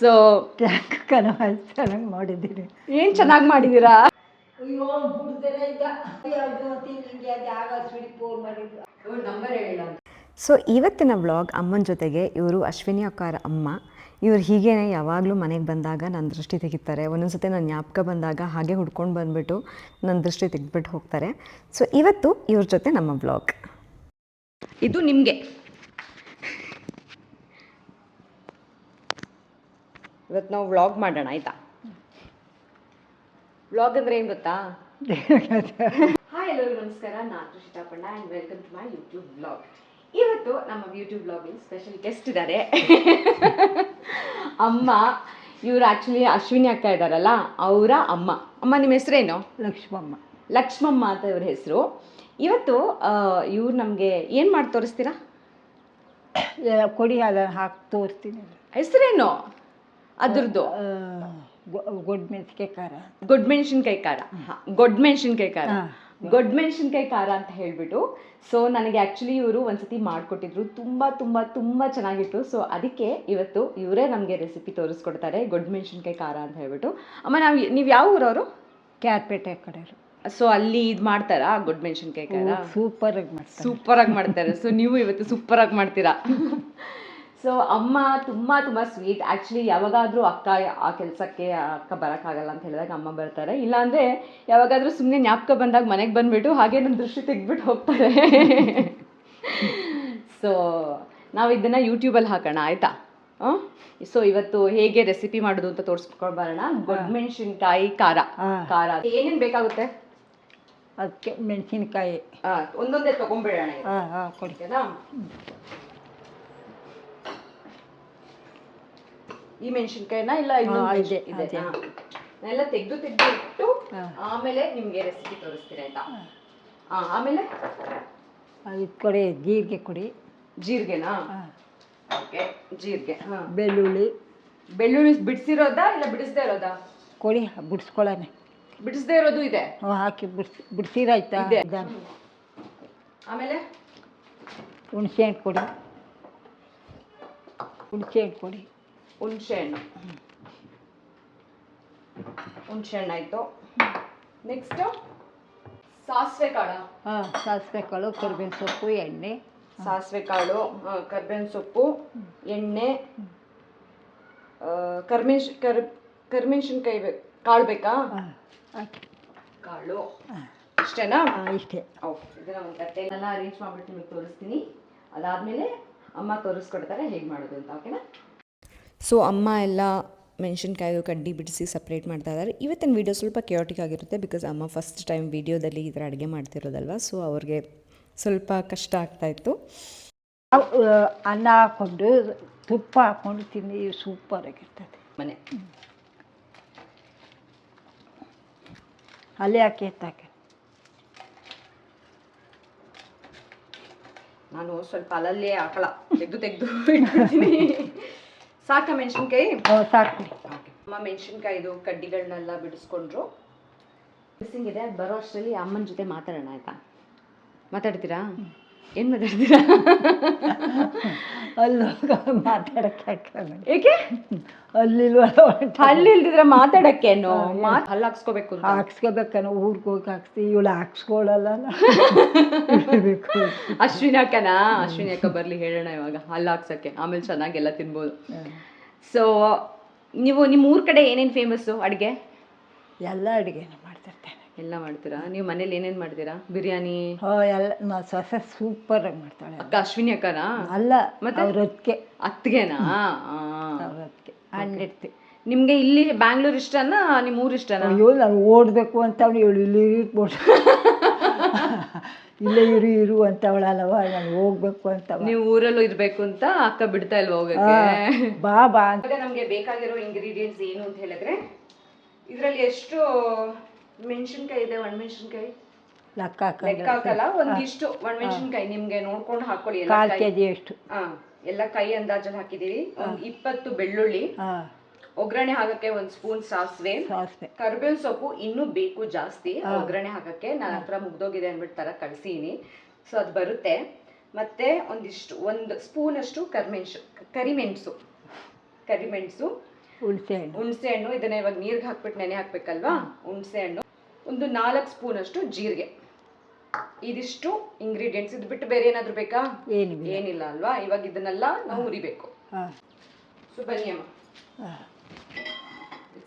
So ಚೆನ್ನಾಗಿ ಮಾಡಿದ್ದೀರಿ. ಏನು ಚೆನ್ನಾಗಿ ಮಾಡಿದ್ದೀರಾ? ಅಯ್ಯೋ ಬಿಡ್ತಾರೆ ಈಗ ನಿಮಗೆ ಅದು ಆಗ ಸ್ವೀಟ್ ಫೋನ್ ಮಾಡಿದ್ರು ನಂಬರ್ ಹೇಳಿಲ್ಲ. ಸೊ ಇವತ್ತಿನ ವ್ಲಾಗ್ ಅಮ್ಮನ ಜೊತೆಗೆ ಇವರು ಅಶ್ವಿನಿ ಅಕ್ಕಾರ ಅಮ್ಮ. ಇವ್ರು ಹೀಗೇ ಯಾವಾಗಲೂ ಮನೆಗೆ ಬಂದಾಗ ನನ್ನ ದೃಷ್ಟಿ ತೆಗಿತಾರೆ. ಒಂದೊಂದು ಸತಿ ನನ್ನ ಜ್ಞಾಪಕ ಬಂದಾಗ ಹಾಗೆ ಹುಡ್ಕೊಂಡು ಬಂದುಬಿಟ್ಟು ನನ್ನ ದೃಷ್ಟಿ ತೆಗೆದ್ಬಿಟ್ಟು ಹೋಗ್ತಾರೆ. ಸೊ ಇವತ್ತು ಇವ್ರ ಜೊತೆ ನಮ್ಮ ವ್ಲಾಗ್. ಇದು ನಿಮಗೆ ಇವತ್ತು ನಾವು ವ್ಲಾಗ್ ಮಾಡೋಣ ಆಯಿತಾ? ವ್ಲಾಗ್ ಅಂದರೆ ಏನು ಗೊತ್ತಾ? ಹಾಯ್ ಎಲ್ಲರಿಗೂ ನಮಸ್ಕಾರ, ನಾನು Rushitha Panna and welcome to my YouTube vlog. ಇವತ್ತು ನಮ್ಮ ಯೂಟ್ಯೂಬ್ ವ್ಲಾಗಲ್ಲಿ ಸ್ಪೆಷಲ್ ಗೆಸ್ಟ್ ಇದ್ದಾರೆ, ಅಮ್ಮ. ಇವರು ಆ್ಯಕ್ಚುಲಿ ಅಶ್ವಿನಿ ಅಕ್ಕ ಇದ್ದಾರಲ್ಲ ಅವರ ಅಮ್ಮ. ಅಮ್ಮ ನಿಮ್ಮ ಹೆಸರೇನು? ಲಕ್ಷ್ಮಮ್ಮ. ಲಕ್ಷ್ಮಮ್ಮ ಅಂತ ಇವ್ರ ಹೆಸರು. ಇವತ್ತು ಇವ್ರು ನಮಗೆ ಏನು ಮಾಡಿ ತೋರಿಸ್ತೀರಾ? ಕೊಡಿ ಅದನ್ನು ಹಾಕಿ ತೋರಿಸ್ತೀನಿ. ಹೆಸರೇನು ಅದ್ರದ್ದು? ಗೊಡ್ಡ ಮೆಣಸಿನ್ಕಾಯಿ ಖಾರ. ಗೊಡ್ಡ ಮೆಣಸಿನ್ಕಾಯಿ ಖಾರ. ಗೊಡ್ಡ ಮೆಣಸಿನ್ಕಾಯಿ ಖಾರ. ಗೊಡ್ಡ ಮೆಣಸಿನ್ಕಾಯಿ ಖಾರ ಅಂತ ಹೇಳಿಬಿಟ್ಟು. ಸೊ ನನಗೆ ಆ್ಯಕ್ಚುಲಿ ಇವರು ಒಂದ್ಸತಿ ಮಾಡಿಕೊಟ್ಟಿದ್ರು, ತುಂಬ ತುಂಬ ತುಂಬ ಚೆನ್ನಾಗಿತ್ತು. ಸೊ ಅದಕ್ಕೆ ಇವತ್ತು ಇವರೇ ನಮಗೆ ರೆಸಿಪಿ ತೋರಿಸ್ಕೊಡ್ತಾರೆ, ಗೊಡ್ಡ ಮೆಣಸಿನ್ಕಾಯಿ ಖಾರ ಅಂತ ಹೇಳ್ಬಿಟ್ಟು. ಅಮ್ಮ ನೀವು ಯಾವ ಊರವರು? ಕ್ಯಾರ್ಪೇಟೆ ಕಡೆಯವರು. ಸೊ ಅಲ್ಲಿ ಇದು ಮಾಡ್ತಾರಾ ಗೊಡ್ಡ ಮೆಣಸಿನ್ಕಾಯಿ ಖಾರ? ಸೂಪರಾಗಿ ಮಾಡ್ತಾರೆ. ಸೂಪರಾಗಿ ಮಾಡ್ತಾರೆ. ಸೊ ನೀವು ಇವತ್ತು ಸೂಪರಾಗಿ ಮಾಡ್ತೀರಾ. ಸೊ ಅಮ್ಮ ತುಂಬ ತುಂಬ ಸ್ವೀಟ್. ಆ್ಯಕ್ಚುಲಿ ಯಾವಾಗಾದರೂ ಅಕ್ಕ ಆ ಕೆಲಸಕ್ಕೆ ಅಕ್ಕ ಬರೋಕ್ಕಾಗಲ್ಲ ಅಂತ ಹೇಳಿದಾಗ ಅಮ್ಮ ಬರ್ತಾರೆ. ಇಲ್ಲಾಂದರೆ ಯಾವಾಗಾದರೂ ಸುಮ್ಮನೆ ಜ್ಞಾಪಕ ಬಂದಾಗ ಮನೆಗೆ ಬಂದುಬಿಟ್ಟು ಹಾಗೆ ನಮ್ಮ ದೃಷ್ಟಿ ತೆಗೆದ್ಬಿಟ್ಟು ಹೋಗ್ತಾರೆ. ಸೊ ನಾವು ಇದನ್ನು ಯೂಟ್ಯೂಬಲ್ಲಿ ಹಾಕೋಣ ಆಯಿತಾ? ಸೊ ಇವತ್ತು ಹೇಗೆ ರೆಸಿಪಿ ಮಾಡೋದು ಅಂತ ತೋರಿಸ್ಕೊಂಡು ಬರೋಣ. ಗೊಡ್ಡ ಮೆಣಸಿನ್ಕಾಯಿ ಖಾರ. ಖಾರ ಏನೇನು ಬೇಕಾಗುತ್ತೆ? ಅದಕ್ಕೆ ಮೆಣಸಿನ್ಕಾಯಿ ಒಂದೊಂದೇ ತೊಗೊಂಡ್ಬಿಡೋಣ. ಕೊಡ್ತೀರಾ? ಈ ಮೆಣಸಿನ್ಕಾಯಿನ ಇಲ್ಲ ಇದೆ ಎಲ್ಲ ತೆಗೆದು ಇಟ್ಟು ಆಮೇಲೆ ನಿಮಗೆ ರೆಸಿಪಿ ತೋರಿಸ್ತೀರ ಆಯ್ತಾ? ಆಮೇಲೆ ಇದು ಕೊಡಿ, ಜೀರಿಗೆ ಕೊಡಿ. ಜೀರಿಗೆನಾ? ಓಕೆ, ಜೀರಿಗೆ. ಬೆಳ್ಳುಳ್ಳಿ. ಬೆಳ್ಳುಳ್ಳಿ ಬಿಡಿಸಿರೋದಾ ಇಲ್ಲ ಬಿಡಿಸದೇ ಇರೋದಾ? ಕೊಡಿ, ಬಿಡಿಸ್ಕೊಳ್ಳೋಣ. ಬಿಡಿಸದೇ ಇರೋದು ಇದೆ, ಹಾಕಿ ಬಿಡಿಸಿರಾಯ್ತಾ? ಆಮೇಲೆ ಹುಣಸೆ ಹಣ್ಣು ಕೊಡಿ. ಹುಣಸೆ ಹಣ್ಣು ಕೊಡಿ. ಹುಣಸೆ ಹಣ್ಣು. ಹುಣಸೆ ಹಣ್ಣು ಆಯಿತು. ನೆಕ್ಸ್ಟು ಸಾಸಿವೆ ಕಾಳು. ಸಾಸಿವೆ ಕಾಳು, ಕರಿಬೇವಿನ ಸೊಪ್ಪು, ಎಣ್ಣೆ. ಸಾಸಿವೆ ಕಾಳು, ಕರಿಬೇವಿನ ಸೊಪ್ಪು, ಎಣ್ಣೆ, ಕರಿಮೆಣಸಿನ್ಕಾಯಿ ಕಾಳು ಬೇಕಾ? ಕಾಳು ಇಷ್ಟೇನಾ? ಇಷ್ಟೇ. ಓಕೆ, ಇದನ್ನ ಒಂದು ತಟ್ಟೆನೆಲ್ಲ ಅರೇಂಜ್ ಮಾಡಿಬಿಟ್ಟು ನಿಮಗೆ ತೋರಿಸ್ತೀನಿ. ಅದಾದಮೇಲೆ ಅಮ್ಮ ತೋರಿಸ್ಕೊಡ್ತಾರೆ ಹೇಗೆ ಮಾಡೋದು ಅಂತ. ಓಕೆನಾ? ಸೊ ಅಮ್ಮ ಎಲ್ಲ ಮೆಣಸಿನ್ಕಾಯಿದು ಕಡ್ಡಿ ಬಿಡಿಸಿ ಸಪ್ರೇಟ್ ಮಾಡ್ತಾ ಇದ್ದಾರೆ. ಇವತ್ತಿನ ವೀಡಿಯೋ ಸ್ವಲ್ಪ ಕ್ಯಾಟಿಕ್ ಆಗಿರುತ್ತೆ, ಬಿಕಾಸ್ ಅಮ್ಮ ಫಸ್ಟ್ ಟೈಮ್ ವೀಡಿಯೋದಲ್ಲಿ ಈ ಥರ ಅಡುಗೆ ಮಾಡ್ತಿರೋದಲ್ವ. ಸೊ ಅವ್ರಿಗೆ ಸ್ವಲ್ಪ ಕಷ್ಟ ಆಗ್ತಾಯಿತ್ತು. ಅನ್ನ ಹಾಕ್ಕೊಂಡು ತುಪ್ಪ ಹಾಕ್ಕೊಂಡು ತಿಂದು ಸೂಪರಾಗಿರ್ತದೆ. ಮನೆ ಅಲ್ಲೇ ಹಾಕಿ ಎತ್ತಾಕೆ. ನಾನು ಸ್ವಲ್ಪ ಅಲ್ಲಲ್ಲೇ ಹಾಕಲ್ಲ, ತೆಗೆದು ಇಟ್ಬಿಡ್ತೀನಿ. ಸಾಕ ಮೆಣಸಿನ್ಕಾಯಿ? ಸಾಕು. ಅಮ್ಮ ಮೆಣಸಿನ್ಕಾಯಿದು ಕಡ್ಡಿಗಳನ್ನೆಲ್ಲ ಬಿಡಿಸ್ಕೊಂಡ್ರು. ಬಿಸಿಂಗಿದೆ, ಅದು ಬರೋ ಅಷ್ಟರಲ್ಲಿ ಅಮ್ಮನ ಜೊತೆ ಮಾತಾಡೋಣ ಆಯಿತಾ? ಮಾತಾಡ್ತೀರಾ? ಏನು ಮಾತಾಡ್ತೀರಾ? ಅಲ್ಲಿ ಮಾತಾಡೋಕ್ಕೆ ಏಕೆ? ಅಲ್ಲಿ ಇಲ್ದಿದ್ರೆ ಮಾತಾಡೋಕ್ಕೇನು? ಹಲ್ಲು ಹಾಕ್ಸ್ಕೋಬೇಕು. ಹಾಕ್ಸ್ಕೋಬೇಕನ್ನೋ ಊರಿಗೆ ಹೋಗಿ ಹಾಕ್ಸ್ತೀವಿ, ಇವಳು ಹಾಕ್ಸ್ಕೊಳ್ಳಲ್ಲ. ಅಶ್ವಿನಿ ಅಕ್ಕ ಬರಲಿ, ಹೇಳೋಣ ಇವಾಗ ಹಲ್ಲು ಹಾಕ್ಸೋಕ್ಕೆ, ಆಮೇಲೆ ಚೆನ್ನಾಗೆಲ್ಲ ತಿನ್ಬೋದು. ಸೊ ನೀವು ನಿಮ್ಮ ಊರ ಕಡೆ ಏನೇನು ಫೇಮಸ್ಸು ಅಡುಗೆ? ಎಲ್ಲ ಅಡುಗೆನೂ ಮಾಡ್ತಿರ್ತೇನೆ. ಎಲ್ಲ ಮಾಡ್ತೀರಾ? ನೀವು ಮನೇಲಿ ಏನೇನು ಮಾಡ್ತೀರಾ? ಬಿರಿಯಾನಿ ಎಲ್ಲ ನಾವು ಸೊಸೆ ಸೂಪರಾಗಿ ಮಾಡ್ತಾಳೆ. ಅಕ್ಕ ಅಶ್ವಿನಿ ಅಕ್ಕನಾ? ಅಲ್ಲ, ಮತ್ತೆ ಅತ್ತಿಗೆನಾ? ಅವ್ರಕ್ಕೆ ಹಣ್ಣಿಡ್ತಿ. ನಿಮಗೆ ಇಲ್ಲಿ ಬ್ಯಾಂಗ್ಳೂರ್ ಇಷ್ಟನಾ ನಿಮ್ಮ ಊರು ಇಷ್ಟನಾ? ಅಯ್ಯೋ ನಾನು ಓಡಬೇಕು ಅಂತ ಇವಳು ಇಲ್ಲಿ ಇರ್ಬೋದು, ಇಲ್ಲೇ ಇರು ಅಂತವಳಲ್ಲವ, ನಾನು ಹೋಗ್ಬೇಕು ಅಂತ. ನೀವು ಊರಲ್ಲೂ ಇರಬೇಕು ಅಂತ ಅಕ್ಕ ಬಿಡ್ತಾ ಇಲ್ವಾ ಹೋಗಕ್ಕೆ? ಬಾ ಅಂತ. ನಮಗೆ ಬೇಕಾಗಿರೋ ಇಂಗ್ರೀಡಿಯೆಂಟ್ಸ್ ಏನು ಅಂತ ಹೇಳಿದ್ರೆ, ಇದರಲ್ಲಿ ಎಷ್ಟು ಮೆಣಸಿನ್ಕಾಯಿ ಇದೆ? ಒಣಮೆಣಸಿನ್ಕಾಯಿ ಲೆಕ್ಕ ಹಾಕಲ್ಲ, ಒಂದಿಷ್ಟು ಒಣಮೆಣಸಿನ್ಕಾಯಿ ನಿಮ್ಗೆ ನೋಡ್ಕೊಂಡು ಹಾಕೊಳ್ಳಿ. 1/4 kg ಅಷ್ಟು. ಎಲ್ಲ ಕೈ ಅಂದಾಜಲ್ಲಿ ಹಾಕಿದೀವಿ. ಒಂದು 20 ಬೆಳ್ಳುಳ್ಳಿ, ಒಗ್ಗರಣೆ ಹಾಕಕ್ಕೆ 1 ಸ್ಪೂನ್ ಸಾಸಿವೆ, ಕರಿಬೇವಿನ ಸೊಪ್ಪು ಇನ್ನೂ ಬೇಕು ಜಾಸ್ತಿ ಒಗ್ಗರಣೆ ಹಾಕಕ್ಕೆ. ನನ್ನ ಹತ್ರ ಮುಗ್ದೋಗಿದೆ ಅಂದ್ಬಿಟ್ಟು ತರ ಕಳ್ಸೀನಿ. ಸೊ ಅದು ಬರುತ್ತೆ. ಮತ್ತೆ ಒಂದಿಷ್ಟು 1 ಸ್ಪೂನ್ ಅಷ್ಟು ಕರಿಮೆಣಸು, ಹುಣಸೆ ಹಣ್ಣು ಹುಣಸೆ ಹಣ್ಣು ಇದನ್ನ ಇವಾಗ ನೀರಿಗೆ ಹಾಕ್ಬಿಟ್ಟು ನೆನೆ ಹಾಕ್ಬೇಕಲ್ವಾ. ಹುಣಸೆ ಹಣ್ಣು, ಒಂದು 4 ಸ್ಪೂನ್ ಅಷ್ಟು ಜೀರಿಗೆ, ಇದಿಷ್ಟು ಇಂಗ್ರೀಡಿಯೆಂಟ್ಸ್. ಇದು ಬಿಟ್ಟು ಬೇರೆ ಏನಾದ್ರು ಬೇಕಾ? ಏನಿಲ್ಲ ಅಲ್ವಾ. ಇವಾಗ ಇದನ್ನೆಲ್ಲ ನಾವು ಹುರಿಬೇಕು. ಸೊ ಬನ್ನಿ ಅಮ್ಮ.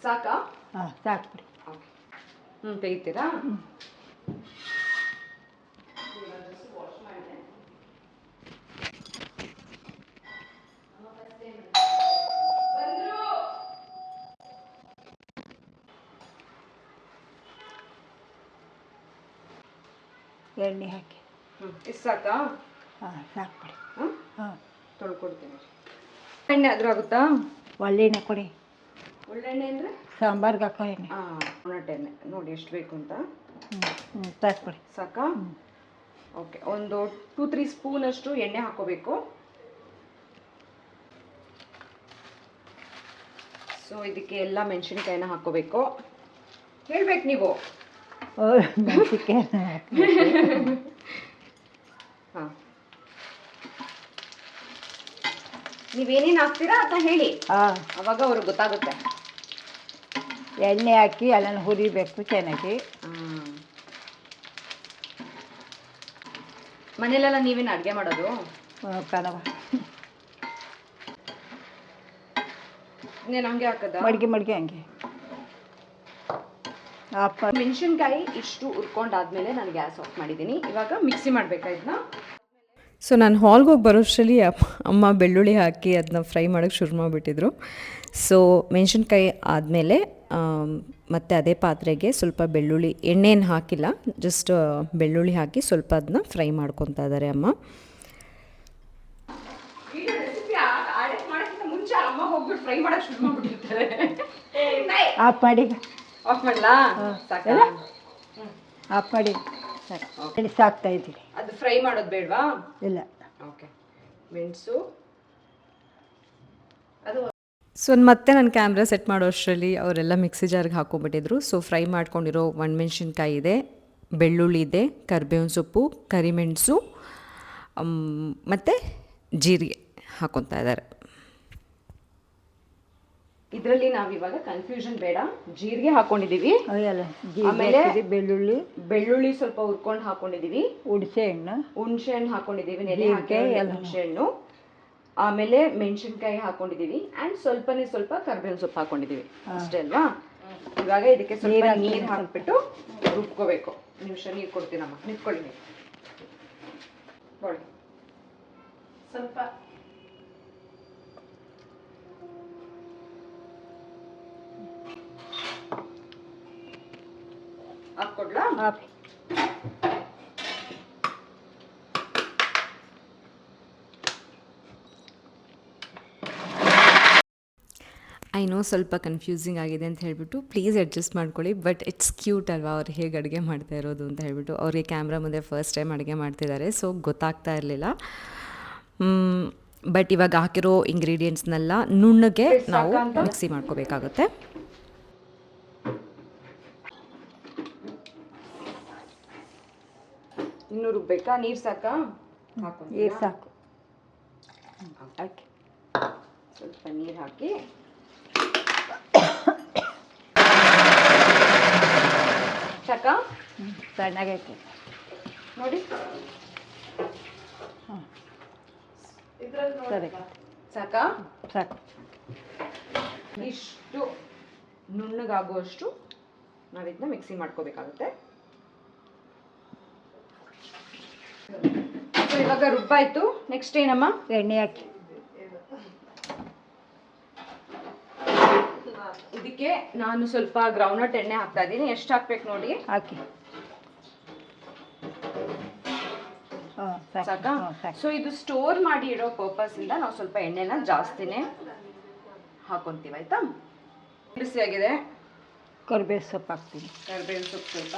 ಸಾಕಾ? ಸಾಕು ಬಿಡಿ. ತೆಗಿತೀರಾ? ಎಣ್ಣೆ ಹಾಕಿ. ಇಷ್ಟು ಸಾಕಾ? ಸಾಕು ಬಿಡಿ. ತೊಳ್ಕೊಡ್ತೀನಿ. ಎಣ್ಣೆ ಆದ್ರೂ ಆಗುತ್ತಾ? ಒಳ್ಳೆಣ್ಣೆ ಕೊಡಿ. ಒಳ್ಳೆಣ್ಣೆ ಅಂದರೆ ಸಾಂಬಾರ್ಗೆ ಹಾಕೋ ಎಣ್ಣೆ. ಒಣಟೆ ಎಣ್ಣೆ ನೋಡಿ ಎಷ್ಟು ಬೇಕು ಅಂತ. ಸಾಕು ಬಿಡಿ. ಸಾಕಾ? ಓಕೆ, ಒಂದು 2-3 ಸ್ಪೂನ್ ಅಷ್ಟು ಎಣ್ಣೆ ಹಾಕೋಬೇಕು. ಸೊ ಇದಕ್ಕೆ ಎಲ್ಲ ಮೆಣಸಿನ್ಕಾಯಿನ ಹಾಕೋಬೇಕು. ಹೇಳ್ಬೇಕು ನೀವು. ಮೆಣಸಿನ್ಕಾಯಿ ಹಾಂ, ನೀವೇನೇನು ಹಾಕ್ತೀರಾ ಅಂತ ಹೇಳಿ, ಅವಾಗ ಅವ್ರಿಗೆ ಗೊತ್ತಾಗುತ್ತೆ. ಎಣ್ಣೆ ಹಾಕಿ ಅದನ್ನು ಹುರಿಬೇಕು ಚೆನ್ನಾಗಿ. ಮನೇಲೆಲ್ಲ ನೀವೇನು ಅಡುಗೆ ಮಾಡೋದು? ಕನವ ಇನ್ನೇನು ಹಂಗೆ ಹಾಕದ? ಮಡಿಗೆ ಹಂಗೆ. ಮೆಣಸಿನ್ಕಾಯಿ ಇಷ್ಟು ಹುರ್ಕೊಂಡಾದ್ಮೇಲೆ ನಾನು ಗ್ಯಾಸ್ ಆಫ್ ಮಾಡಿದ್ದೀನಿ. ಇವಾಗ ಮಿಕ್ಸಿ ಮಾಡಬೇಕಾ ಇದನ್ನ? ಸೊ ನಾನು ಹಾಲ್ಗೆ ಹೋಗಿ ಬರೋಷ್ಟರಲ್ಲಿ ಅಮ್ಮ ಬೆಳ್ಳುಳ್ಳಿ ಹಾಕಿ ಅದನ್ನ ಫ್ರೈ ಮಾಡೋಕ್ಕೆ ಶುರು ಮಾಡಿಬಿಟ್ಟಿದ್ರು. ಸೊ ಮೆಣಸಿನ್ಕಾಯಿ ಆದಮೇಲೆ ಮತ್ತು ಅದೇ ಪಾತ್ರೆಗೆ ಸ್ವಲ್ಪ ಬೆಳ್ಳುಳ್ಳಿ, ಎಣ್ಣೆಯನ್ನು ಹಾಕಿಲ್ಲ, ಜಸ್ಟ್ ಬೆಳ್ಳುಳ್ಳಿ ಹಾಕಿ ಸ್ವಲ್ಪ ಅದನ್ನ ಫ್ರೈ ಮಾಡ್ಕೊತಾ ಇದ್ದಾರೆ ಅಮ್ಮ. ಆಫ್ ಮಾಡಿ. ಆಫ್ ಮಾಡಲಾ? ಆಫ್ ಮಾಡಿ. ಸಾಕ್ತಾ ಇದ್ದೀರಿ. ಅದು ಫ್ರೈ ಮಾಡೋದು ಬೇಡವಾ? ಇಲ್ಲ. ಓಕೆ, ಮೆಣಸು ಅದು. ಸೊ ಮತ್ತೆ ನಾನು ಕ್ಯಾಮ್ರಾ ಸೆಟ್ ಮಾಡೋ ಅಷ್ಟರಲ್ಲಿ ಅವರೆಲ್ಲ ಮಿಕ್ಸಿ ಜಾರ್ಗೆ ಹಾಕೊಂಡ್ಬಿಟ್ಟಿದ್ರು. ಸೊ ಫ್ರೈ ಮಾಡ್ಕೊಂಡಿರೋ ಒಣಮೆಣ್ಸಿನ್ಕಾಯಿ ಇದೆ, ಬೆಳ್ಳುಳ್ಳಿ ಇದೆ, ಕರಿಬೇವಿನ ಸೊಪ್ಪು, ಕರಿಮೆಣಸು ಮತ್ತು ಜೀರಿಗೆ ಹಾಕೊತಾ ಇದ್ದಾರೆ. ಇದರಲ್ಲಿ ನಾವಿವಾಗ ಕನ್ಫ್ಯೂಷನ್ ಬೇಡ, ಜೀರಿಗೆ ಹಾಕೊಂಡಿದೀವಿ, ಆಮೇಲೆ ಬೆಳ್ಳುಳ್ಳಿ ಸ್ವಲ್ಪ ಹುರ್ಕೊಂಡು ಹಾಕೊಂಡಿದೀವಿ, ಹುಣಸೆ ಹಣ್ಣು ಹಾಕೊಂಡಿದೀವಿ, ನೆನೆ ಹಾಕಿ ಹುಣಸೆ ಹಣ್ಣು, ಆಮೇಲೆ ಮೆಣಸಿನ್ಕಾಯಿ ಹಾಕೊಂಡಿದೀವಿ, ಆ್ಯಂಡ್ ಸ್ವಲ್ಪ ಕರ್ಬೇವಿನ ಸೊಪ್ಪು ಹಾಕೊಂಡಿದೀವಿ. ಅಷ್ಟೇ ಅಲ್ವಾ? ಇವಾಗ ಇದಕ್ಕೆ ಸ್ವಲ್ಪ ನೀರು ಹಾಕ್ಬಿಟ್ಟು ರುಬ್ಕೋಬೇಕು. ನಿಮಿಷ ನೀರು ಕೊಡ್ತೀನಮ್ಮ, ನಿಂತ್ಕೊಳ್ಳಿ ನೀವು. ನೋಡಿ ಸ್ವಲ್ಪ ಹಾಕ್ಕೊಡ್ಲಾ? ಐ ನೋ ಸ್ವಲ್ಪ ಕನ್ಫ್ಯೂಸಿಂಗ್ ಆಗಿದೆ ಅಂತ ಹೇಳಿಬಿಟ್ಟು ಪ್ಲೀಸ್ ಅಡ್ಜಸ್ಟ್ ಮಾಡ್ಕೊಳ್ಳಿ. ಬಟ್ ಇಟ್ಸ್ ಕ್ಯೂಟ್ ಅಲ್ವಾ ಅವ್ರು ಹೇಗೆ ಅಡುಗೆ ಮಾಡ್ತಾ ಇರೋದು ಅಂತ ಹೇಳಿಬಿಟ್ಟು. ಅವ್ರಿಗೆ ಕ್ಯಾಮ್ರಾ ಮುಂದೆ ಫಸ್ಟ್ ಟೈಮ್ ಅಡುಗೆ ಮಾಡ್ತಿದ್ದಾರೆ, ಸೊ ಗೊತ್ತಾಗ್ತಾ ಇರಲಿಲ್ಲ. ಬಟ್ ಇವಾಗ ಹಾಕಿರೋ ಇಂಗ್ರೀಡಿಯೆಂಟ್ಸ್ನೆಲ್ಲ ನುಣ್ಣಗೆ ನಾವು ಮಿಕ್ಸಿ ಮಾಡ್ಕೋಬೇಕಾಗುತ್ತೆ. ಇನ್ನೂ ರುಬ್ಬೇಕಾ? ನೀರು ಸಾಕಾ? ನೀರು ಸಾಕು. ಹಾಕಿ ಸ್ವಲ್ಪ ನೀರು ಹಾಕಿ ಸಾಕಾ? ಸಣ್ಣಗೈತೆ ನೋಡಿ. ಸರಿ, ಸಾಕಾ? ಸಾಕು. ಇಷ್ಟು ನುಣ್ಣಗಾಗುವಷ್ಟು ನಾವಿದನ್ನ ಮಿಕ್ಸಿ ಮಾಡ್ಕೋಬೇಕಾಗುತ್ತೆ. ಸೊ ಇವಾಗ ರುಬ್ಬಾಯ್ತು. ನೆಕ್ಸ್ಟ್ ಏನಮ್ಮ? ಎಣ್ಣೆ ಹಾಕಿ. ಇದಕ್ಕೆ ನಾನು ಸ್ವಲ್ಪ ಗ್ರೌಂಡ್ನಟ್ ಎಣ್ಣೆ ಹಾಕ್ತಾ ಇದ್ದೀನಿ. ಎಷ್ಟು ಹಾಕ್ಬೇಕು ನೋಡಿ. ಹಾಕಿ. ಸಾಕಾ? ಸೊ ಇದು ಸ್ಟೋರ್ ಮಾಡಿ ಇಡೋ ಪರ್ಪಸ್ ಇಂದ ನಾವು ಸ್ವಲ್ಪ ಎಣ್ಣೆನ ಜಾಸ್ತಿನೇ ಹಾಕೊಂತೀವಿ. ಆಯ್ತಾ? ಬಿಸಿಯಾಗಿದೆ. ಕರಿಬೇವು ಸೊಪ್ಪು ಹಾಕ್ತೀನಿ. ಕರಿಬೇವಿನ ಸೊಪ್ಪು ಸ್ವಲ್ಪ,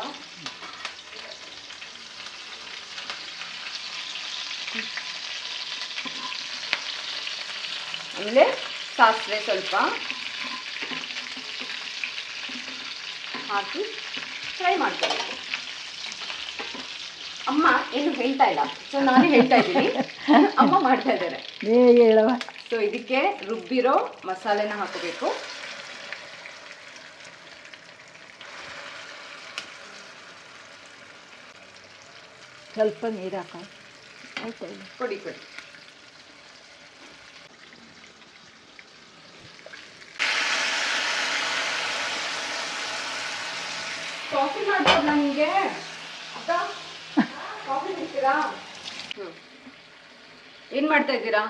ಆಮೇಲೆ ಸಾಸಿವೆ ಸ್ವಲ್ಪ ಹಾಕಿ ಫ್ರೈ ಮಾಡ್ಕೋಬೇಕು. ಅಮ್ಮ ಏನು ಹೇಳ್ತಾ ಇಲ್ಲ, ಸೊ ನಾನೇ ಹೇಳ್ತಾ ಇದ್ದೀನಿ, ಅಮ್ಮ ಮಾಡ್ತಾ ಇದ್ದಾರೆ. ಹೇಳುವ. ಸೊ ಇದಕ್ಕೆ ರುಬ್ಬಿರೋ ಮಸಾಲೆನ ಹಾಕೋಬೇಕು. ಸ್ವಲ್ಪ ನೀರು ಹಾಕ ಆಯ್ತಾ ಕೊಡಿ ಕೊಡಿ. ಕಾಫಿ ಮಾಡ್ಬೋದಾ ನಿಮಗೆ ಅಕ್ಕ? ಕಾಫಿ ಬಿಡ್ತೀರಾ? ಏನು ಮಾಡ್ತಾ ಇದ್ದೀರಾ?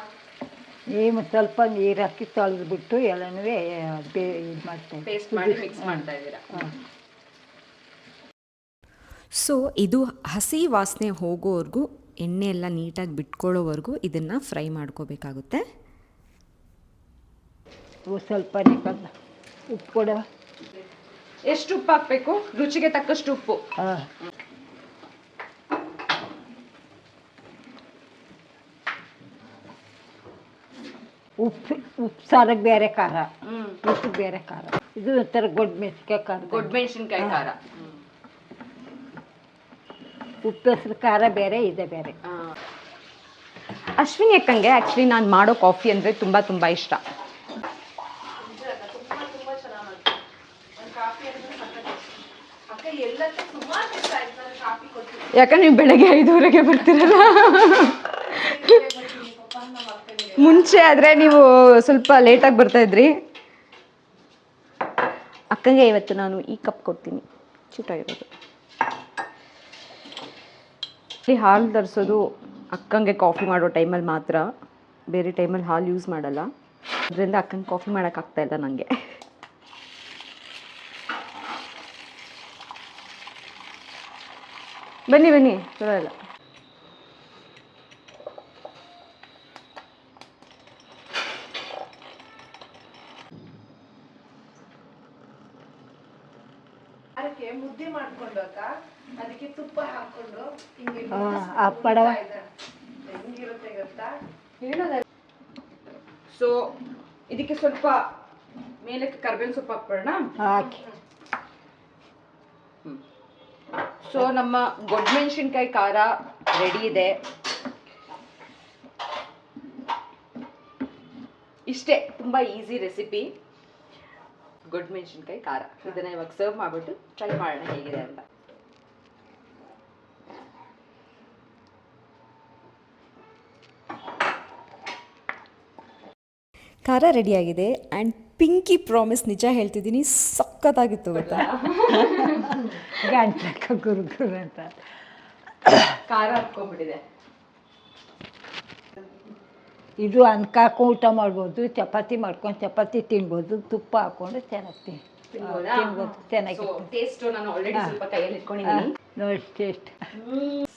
ಏನು ಸ್ವಲ್ಪ ನೀರು ಹಾಕಿ ತೊಳೆದ್ಬಿಟ್ಟು ಎಲ್ಲನೂ ಇದು ಮಾಡ್ತೇವೆ, ಪೇಸ್ಟ್ ಮಾಡಿ ಮಿಕ್ಸ್ ಮಾಡ್ತಾ ಇದ್ದೀರಾ? ಸೊ ಇದು ಹಸಿ ವಾಸನೆ ಹೋಗೋವರೆಗೂ, ಎಣ್ಣೆ ಎಲ್ಲ ನೀಟಾಗಿ ಬಿಟ್ಕೊಳ್ಳೋವರೆಗೂ ಇದನ್ನು ಫ್ರೈ ಮಾಡ್ಕೋಬೇಕಾಗುತ್ತೆ. ಸ್ವಲ್ಪ ಉಪ್ಪು ಕೊಡ. ಎಷ್ಟು ಉಪ್ಪು ಹಾಕಬೇಕು? ರುಚಿಗೆ ತಕ್ಕಷ್ಟು ಉಪ್ಪು. ಹಾಂ, ಉಪ್ಪು ಸಾರಿಗೆ ಬೇರೆ ಖಾರ, ಉಪ್ಪು ಬೇರೆ ಖಾರ. ಇದು ಒಂಥರ ಗೊಡ್ಡ ಮೆಣಸಿನ್ಕಾಯಿ ಖಾರ, ಗೊಡ್ಡ ಮೆಣಸಿನ್ಕಾಯಿ ಖಾರ. ಉಪ್ಪು ಹೆಸರು ಖಾರ ಬೇರೆ, ಇದೆ ಬೇರೆ. ಅಶ್ವಿನಿ ಅಕ್ಕಂಗೆ ಆ್ಯಕ್ಚುಲಿ ನಾನು ಮಾಡೋ ಕಾಫಿ ಅಂದರೆ ತುಂಬ ತುಂಬ ಇಷ್ಟ. ಯಾಕಂದ್ರೆ ನೀವು ಬೆಳಗ್ಗೆ 5:30ಗೆ ಬರ್ತೀರಲ್ಲ, ಮುಂಚೆ ಆದರೆ ನೀವು ಸ್ವಲ್ಪ ಲೇಟಾಗಿ ಬರ್ತಾ ಇದ್ರಿ. ಅಕ್ಕಂಗೆ ಇವತ್ತು ನಾನು ಈ ಕಪ್ ಕೊಡ್ತೀನಿ, ಚೂಟಾಗಿರೋದು. ಹಾಲು ತರಿಸೋದು ಅಕ್ಕಂಗೆ ಕಾಫಿ ಮಾಡೋ ಟೈಮಲ್ಲಿ ಮಾತ್ರ, ಬೇರೆ ಟೈಮಲ್ಲಿ ಹಾಲು ಯೂಸ್ ಮಾಡಲ್ಲ. ಅದರಿಂದ ಅಕ್ಕಂಗೆ ಕಾಫಿ ಮಾಡೋಕ್ಕಾಗ್ತಾ ಇಲ್ಲ ನನಗೆ. ಬನ್ನಿ ಬನ್ನಿ, ಪರವಾಗಿಲ್ಲ. ಅದಕ್ಕೆ ಮುದ್ದೆ ಮಾಡ್ಕೊಂಡು ಅದಕ್ಕೆ ತುಪ್ಪ ಹಾಕೊಂಡು ಹಿಂಗೆ ಪಡವ ಹೆಂಗಿರುತ್ತೆ ಗೊತ್ತಾ? ಸೊ ಇದಕ್ಕೆ ಸ್ವಲ್ಪ ಮೇಲಕ್ಕೆ ಕರ್ಬೇವಿನ ಸೊಪ್ಪು ಹಾಕ್ಬಿಡೋಣ. ಹಾಕಿ. ಸೊ ನಮ್ಮ ಗೊಡ್ಮೆಣಸಿನ್ಕಾಯಿ ಖಾರ ರೆಡಿ ಇದೆ. ಇಷ್ಟೇ, ತುಂಬ ಈಸಿ ರೆಸಿಪಿ, ಗೊಡ್ಮೆಣಸಿನ್ಕಾಯಿ ಖಾರ. ಇದನ್ನ ಇವಾಗ ಸರ್ವ್ ಮಾಡಿಬಿಟ್ಟು ಟ್ರೈ ಮಾಡೋಣ ಹೇಗಿದೆ ಅಂತ. ಖಾರ ರೆಡಿಯಾಗಿದೆ. ಆ್ಯಂಡ್ ಪಿಂಕಿ ಪ್ರಾಮಿಸ್, ನಿಜ ಹೇಳ್ತಿದ್ದೀನಿ, ಸಖತ್ತಾಗಿತ್ತು ಗೊತ್ತಾ. ಗಂಟಕ ಗುರುಗುರು ಅಂತ ಖಾರ ಹಾಕ್ಕೊಂಡ್ಬಿಟ್ಟಿದೆ. ಇದು ಅನ್ಕ ಹಾಕೊಂಡು ಊಟ ಮಾಡ್ಬೋದು, ಚಪಾತಿ ಮಾಡ್ಕೊಂಡು ಚಪಾತಿ ತಿನ್ಬೋದು, ತುಪ್ಪ ಹಾಕೊಂಡು ಚೆನ್ನಾಗಿ ತಿನ್ಬೋದು, ಚೆನ್ನಾಗಿತ್ತು. ಟೇಸ್ಟ್ ನಾನು ಆಲ್ರೆಡಿ ಸ್ವಲ್ಪ ಕೈಯಲ್ಲಿ ಇಟ್ಕೊಂಡಿದ್ದೀನಿ ನೋಡಿ, ಟೇಸ್ಟ್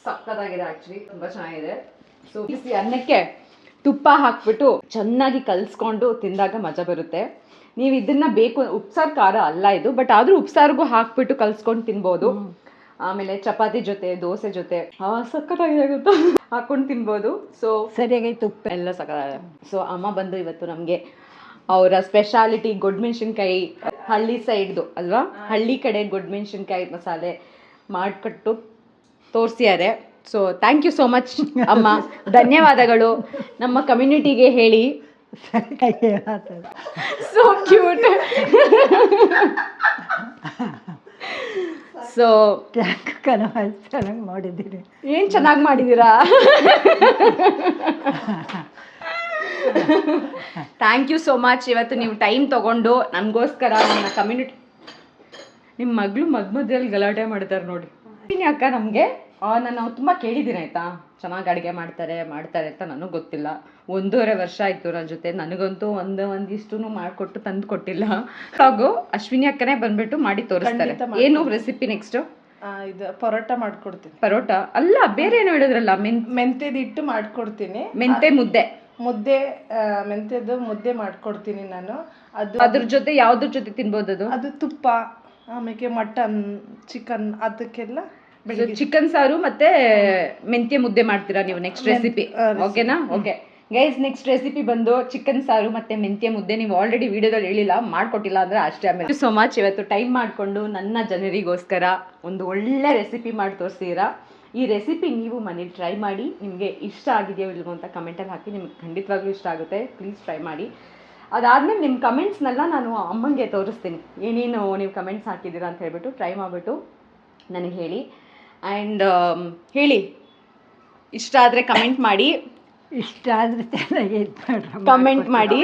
ಸಕ್ಕತ್ತಾಗಿದೆ. ಆಕ್ಚುಲಿ ತುಂಬಾ ಚೆನ್ನಾಗಿದೆ. ಸೊ ಬಿಸಿ ಅನ್ನಕ್ಕೆ ತುಪ್ಪ ಹಾಕ್ಬಿಟ್ಟು ಚೆನ್ನಾಗಿ ಕಲ್ಸ್ಕೊಂಡು ತಿಂದಾಗ ಮಜಾ ಬರುತ್ತೆ. ನೀವು ಇದನ್ನ ಬೇಕು, ಉಪ್ಸಾರು ಖಾರ ಅಲ್ಲ ಇದು, ಬಟ್ ಆದ್ರೂ ಉಪ್ಸಾರಿಗೂ ಹಾಕ್ಬಿಟ್ಟು ಕಲ್ಸ್ಕೊಂಡು ತಿನ್ಬೋದು. ಆಮೇಲೆ ಚಪಾತಿ ಜೊತೆ, ದೋಸೆ ಜೊತೆ ಸಕ್ಕತ್ತಾಗಿದೆ ಗೊತ್ತಾ, ಹಾಕೊಂಡು ತಿನ್ಬೋದು. ಸೊ ಸರಿಯಾಗೈತೆ, ಉಪ್ಪು ಎಲ್ಲ ಸಕ್ಕತ್ತಾಗಿದೆ. ಸೊ ಅಮ್ಮ ಬಂದು ಇವತ್ತು ನಮಗೆ ಅವರ ಸ್ಪೆಷಾಲಿಟಿ ಗೊಡ್ಮೆಣಸಿನ್ಕಾಯಿ, ಹಳ್ಳಿ ಸೈಡ್ದು ಅಲ್ವಾ, ಹಳ್ಳಿ ಕಡೆ ಗೊಡ್ಮೆಣಸಿನ್ಕಾಯಿ ಮಸಾಲೆ ಮಾಡಿಕೊಟ್ಟು ತೋರಿಸಿದ್ದಾರೆ. So thank you so much ಅಮ್ಮ, ಧನ್ಯವಾದಗಳು. ನಮ್ಮ ಕಮ್ಯುನಿಟಿಗೆ ಹೇಳಿ. So cute. ಸೊ ಚೆನ್ನಾಗಿ ಮಾಡಿದ್ದೀರಿ. ಏನು ಚೆನ್ನಾಗಿ ಮಾಡಿದ್ದೀರಾ. Thank you so much. ಇವತ್ತು ನೀವು ಟೈಮ್ ತಗೊಂಡು ನಮಗೋಸ್ಕರ, ನನ್ನ ಕಮ್ಯುನಿಟಿ, ನಿಮ್ಮ ಮಗಳು ಮಧ್ಯದಲ್ಲಿ ಗಲಾಟೆ ಮಾಡ್ತಾರೆ ನೋಡಿ. ಅಕ್ಕ ನಮಗೆ ನಾನು ತುಂಬ ಕೇಳಿದ್ದೀನಿ ಆಯಿತಾ, ಚೆನ್ನಾಗಿ ಅಡುಗೆ ಮಾಡ್ತಾರೆ ಅಂತ. ನನಗೆ ಗೊತ್ತಿಲ್ಲ, 1.5 ವರ್ಷ ಆಯಿತು ನನ್ನ ಜೊತೆ. ನನಗಂತೂ ಒಂದಿಷ್ಟು ಮಾಡಿಕೊಟ್ಟು ತಂದು ಕೊಟ್ಟಿಲ್ಲ. ಹಾಗೂ ಅಶ್ವಿನಿ ಅಕ್ಕನೇ ಬಂದ್ಬಿಟ್ಟು ಮಾಡಿ ತೋರಿಸ್ತಾರೆ. ಏನು ರೆಸಿಪಿ ನೆಕ್ಸ್ಟು? ಇದು ಪರೋಟ ಮಾಡ್ಕೊಡ್ತೀನಿ. ಪರೋಟ ಅಲ್ಲ, ಬೇರೆ ಏನೋ ಹೇಳಿದ್ರಲ್ಲ, ಮೆಂತ್ಯದ ಹಿಟ್ಟು ಮಾಡ್ಕೊಡ್ತೀನಿ. ಮೆಂತೆ ಮುದ್ದೆ, ಮೆಂತ್ಯದ ಮುದ್ದೆ ಮಾಡ್ಕೊಡ್ತೀನಿ ನಾನು. ಅದ್ರ ಜೊತೆ ಯಾವ್ದ್ರ ಜೊತೆ ತಿನ್ಬೋದು? ಅದು ತುಪ್ಪ, ಆಮೇಲೆ ಮಟನ್, ಚಿಕನ್, ಅದಕ್ಕೆಲ್ಲ ಚಿಕನ್ ಸಾರು ಮತ್ತೆ ಮೆಂತ್ಯ ಮುದ್ದೆ ಮಾಡ್ತೀರಾ ನೀವು ನೆಕ್ಸ್ಟ್ ರೆಸಿಪಿ? ಓಕೆನಾ? ಓಕೆ ಗೈಸ್, ನೆಕ್ಸ್ಟ್ ರೆಸಿಪಿ ಬಂದು ಚಿಕನ್ ಸಾರು ಮತ್ತೆ ಮೆಂತ್ಯ ಮುದ್ದೆ. ನೀವು ಆಲ್ರೆಡಿ ವಿಡಿಯೋದಲ್ಲಿ ಹೇಳಿಲ್ಲ, ಮಾಡ್ಕೊಟ್ಟಿಲ್ಲ ಅಂದ್ರೆ ಅಷ್ಟೇ. ಆಮೇಲೆ ಸೋ ಮಚ್, ಇವತ್ತು ಟೈಮ್ ಮಾಡಿಕೊಂಡು ನನ್ನ ಜನರಿಗೋಸ್ಕರ ಒಂದು ಒಳ್ಳೆ ರೆಸಿಪಿ ಮಾಡಿ ತೋರಿಸ್ತೀರಾ. ಈ ರೆಸಿಪಿ ನೀವು ಮನೇಲಿ ಟ್ರೈ ಮಾಡಿ, ನಿಮಗೆ ಇಷ್ಟ ಆಗಿದೆಯೋ ಇಲ್ವೋ ಅಂತ ಕಮೆಂಟಲ್ಲಿ ಹಾಕಿ. ನಿಮ್ಗೆ ಖಂಡಿತವಾಗ್ಲೂ ಇಷ್ಟ ಆಗುತ್ತೆ, ಪ್ಲೀಸ್ ಟ್ರೈ ಮಾಡಿ. ಅದಾದಮೇಲೆ ನಿಮ್ಮ ಕಮೆಂಟ್ಸ್ನೆಲ್ಲ ನಾನು ಅಮ್ಮಂಗೆ ತೋರಿಸ್ತೀನಿ, ಏನೇನು ನೀವು ಕಮೆಂಟ್ಸ್ ಹಾಕಿದ್ದೀರಾ ಅಂತ ಹೇಳ್ಬಿಟ್ಟು ಟ್ರೈ ಮಾಡಿಬಿಟ್ಟು ನನಗೆ ಹೇಳಿ. ಆ್ಯಂಡ್ ಹೇಳಿ ಇಷ್ಟ ಆದರೆ ಕಮೆಂಟ್ ಮಾಡಿ, ಇಷ್ಟ ಆದರೆ ಚೆನ್ನಾಗಿ ಇದು ಕಮೆಂಟ್ ಮಾಡಿ.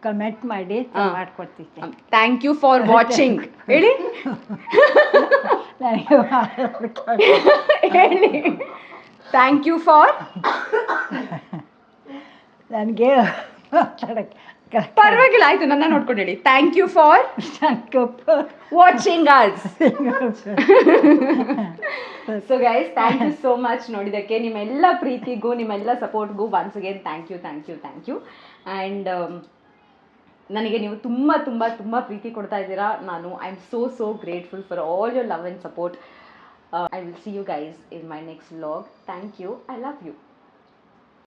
ಕಮೆಂಟ್ ಮಾಡಿ ಮಾಡ್ಕೊಡ್ತೀನಿ. Thank you for watching. ಹೇಳಿ ಹೇಳಿ ಥ್ಯಾಂಕ್ ಯು ಫಾರ್. ನನಗೆ ಮಾತಾಡೋಕ್ಕೆ ಪರವಾಗಿಲ್ಲ, ಆಯ್ತು, ನನ್ನ ನೋಡ್ಕೊಂಡು ಹೇಳಿ. Thank you for watching us. So guys, thank you so much ನೋಡಿದ್ದಕ್ಕೆ. ನಿಮ್ಮೆಲ್ಲ ಪ್ರೀತಿಗೂ ನಿಮ್ಮೆಲ್ಲ ಸಪೋರ್ಟ್ಗೂ once again thank you thank you thank you. And ನನಗೆ ನೀವು ತುಂಬ ತುಂಬ ತುಂಬ ಪ್ರೀತಿ ಕೊಡ್ತಾ ಇದ್ದೀರಾ. ನಾನು I am so grateful for all your love and support. I will see you guys in my next vlog. Thank you. I love you.